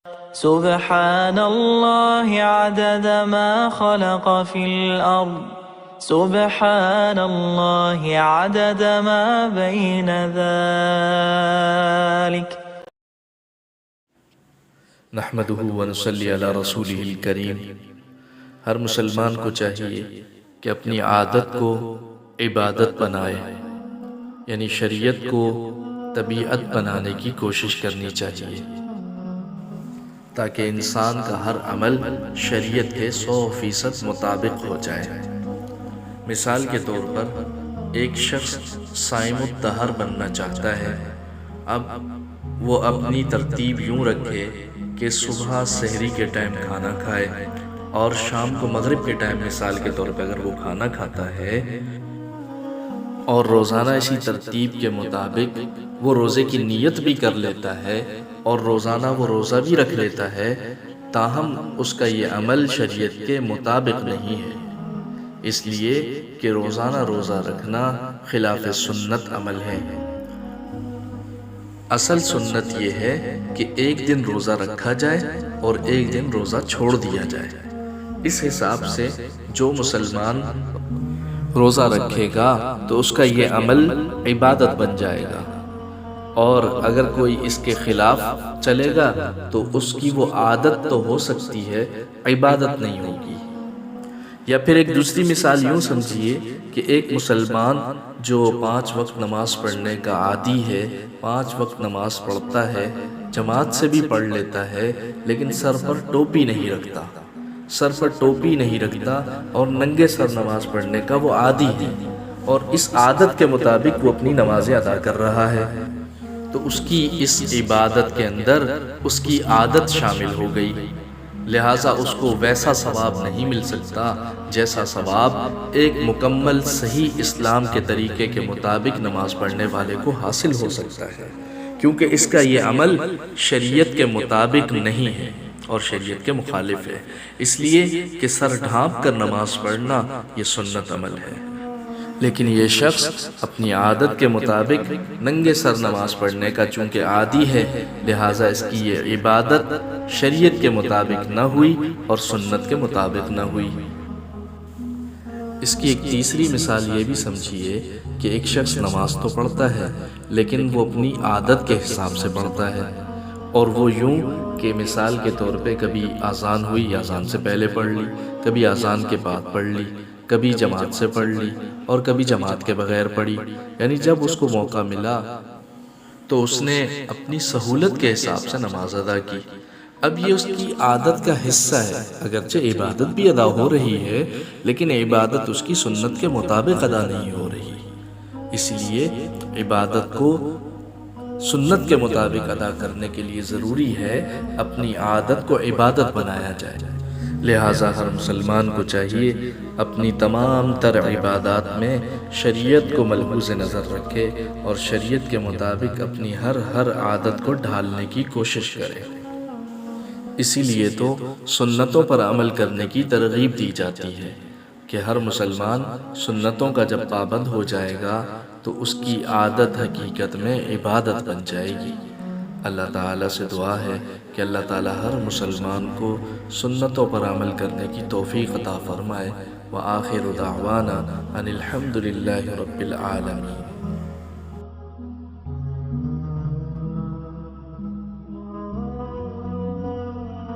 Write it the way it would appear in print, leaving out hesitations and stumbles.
سبحان الله عدد ما خلق في الأرض سبحان الله عدد ما بين ذلك نحمده ونصلی علی رسولہ الکریم۔ ہر مسلمان کو چاہیے کہ اپنی عادت کو عبادت بنائے، یعنی شریعت کو طبیعت بنانے کی کوشش کرنی چاہیے، تاکہ انسان کا ہر عمل شریعت کے 100% مطابق ہو جائے۔ مثال کے طور پر ایک شخص صائم الدہر بننا چاہتا ہے، اب وہ اپنی ترتیب یوں رکھے کہ صبح سحری کے ٹائم کھانا کھائے اور شام کو مغرب کے ٹائم مثال کے طور پر اگر وہ کھانا کھاتا ہے، اور روزانہ اسی ترتیب کے مطابق وہ روزے کی نیت بھی کر لیتا ہے اور روزانہ وہ روزہ بھی رکھ لیتا ہے، تاہم اس کا یہ عمل شریعت کے مطابق نہیں ہے، اس لیے کہ روزانہ روزہ رکھنا خلاف سنت عمل ہے۔ اصل سنت یہ ہے کہ ایک دن روزہ رکھا جائے اور ایک دن روزہ چھوڑ دیا جائے۔ اس حساب سے جو مسلمان روزہ رکھے گا تو اس کا یہ عمل عبادت بن جائے گا، اور اگر کوئی اس کے خلاف چلے گا تو اس کی وہ عادت تو ہو سکتی ہے، عبادت نہیں ہوگی۔ یا پھر ایک دوسری مثال یوں سمجھیے کہ ایک مسلمان جو 5 وقت نماز پڑھنے کا عادی ہے، 5 وقت نماز پڑھتا ہے، جماعت سے بھی پڑھ لیتا ہے، لیکن سر پر ٹوپی نہیں رکھتا، اور ننگے سر نماز پڑھنے کا وہ عادی ہے، اور اس عادت کے مطابق وہ اپنی نمازیں ادا کر رہا ہے، تو اس کی اس عبادت کے اندر اس کی عادت شامل ہو گئی، لہٰذا اس کو ویسا ثواب نہیں مل سکتا جیسا ثواب ایک مکمل صحیح اسلام کے طریقے کے مطابق نماز پڑھنے والے کو حاصل ہو سکتا ہے، کیونکہ اس کا یہ عمل شریعت کے مطابق نہیں ہے اور شریعت کے مخالف ہے، اس لیے کہ سر ڈھانپ کر نماز پڑھنا یہ سنت عمل ہے، لیکن یہ شخص اپنی عادت کے مطابق ننگے سر نماز پڑھنے کا چونکہ عادی ہے، لہٰذا اس کی یہ عبادت شریعت کے مطابق نہ ہوئی اور سنت کے مطابق نہ ہوئی۔ اس کی ایک تیسری مثال یہ بھی سمجھیے کہ ایک شخص نماز تو پڑھتا ہے لیکن وہ اپنی عادت کے حساب سے پڑھتا ہے، اور وہ یوں کہ مثال کے طور پہ کبھی اذان ہوئی، اذان سے پہلے پڑھ لی، کبھی اذان کے بعد پڑھ لی، کبھی جماعت سے پڑھ لی اور کبھی جماعت کے بغیر پڑھی، یعنی جب اس کو موقع ملا تو اس نے اپنی سہولت کے حساب سے نماز ادا کی۔ اب یہ اس کی عادت کا حصہ ہے، اگرچہ عبادت بھی ادا ہو رہی ہے لیکن عبادت اس کی سنت کے مطابق ادا نہیں ہو رہی، اس لیے عبادت کو سنت کے مطابق ادا کرنے کے لیے ضروری ہے اپنی عادت کو عبادت بنایا جائے۔ لہٰذا ہر مسلمان کو چاہیے اپنی تمام تر عبادات میں شریعت کو ملحوظ نظر رکھے اور شریعت کے مطابق اپنی ہر عادت کو ڈھالنے کی کوشش کرے۔ اسی لیے تو سنتوں پر عمل کرنے کی ترغیب دی جاتی ہے کہ ہر مسلمان سنتوں کا جب پابند ہو جائے گا تو اس کی عادت حقیقت میں عبادت بن جائے گی۔ اللہ تعالیٰ سے دعا ہے کہ اللہ تعالیٰ ہر مسلمان کو سنتوں پر عمل کرنے کی توفیق عطا فرمائے۔ وآخر دعوانا ان الحمد للہ رب العالمین۔